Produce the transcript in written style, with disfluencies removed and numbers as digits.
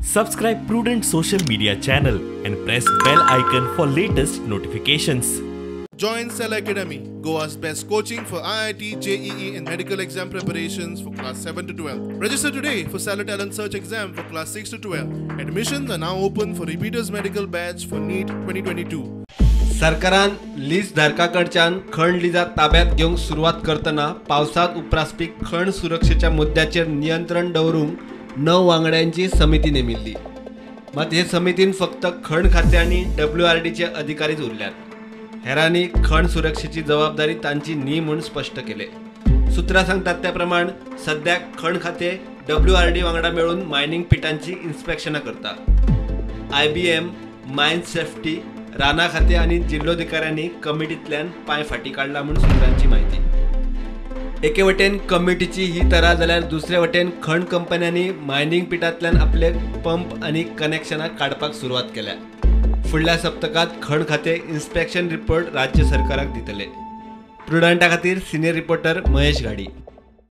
Subscribe Prudent social media channel and press bell icon for latest notifications. Join Cell Academy, Goa's best coaching for IIT, JEE and medical exam preparations for class 7 to 12. Register today for Cell Talent Search exam for class 6 to 12. Admissions are now open for repeaters medical batch for NEET 2022. सरकारान lease धारकाकडच्यान खण लिजा ताब्यात घेवंक सुरवात करतना पावसात उप्रासपी खण सुरक्षेच्या मुद्द्याचेर नियंत्रण दवरूंक 9 वांगड्यांची समिती नेमिल्ली. मात हे समितीन फक्त खण खाते आणि WRDचे अधिकारीच उरल्यात. हेरांनी खण सुरक्षेची जबाबदारी तांची न्ही म्हूण स्पष्ट केले. सुत्रां सांगतात त्या प्रमाण सध्या खण खाते WRD वांगडा मेळून मायनिंग पिटांची इन्स्पेक्शनां करता. IBM, मायन सेफ्टी, राणा खाते आणि जिल्लोधिकाऱ्यांनी कमिटींतल्यान पांय फाटी काढला म्हणून सुत्रांची माहिती. एके वटेन कमिटीची ही तरा जाल्यार दुसरे वटेन खण कंपन्यांनी मायनिंग पिटांतल्यान आपले पंप आणि कनेक्शनां काडपाक सुरवात केल्या. फुडल्या सप्तकात खण खाते इन्स्पेक्शन रिपोर्ट राज्य सरकाराक दितले. प्रुडंटा खातीर सिनियर रिपोर्टर महेश गाडी.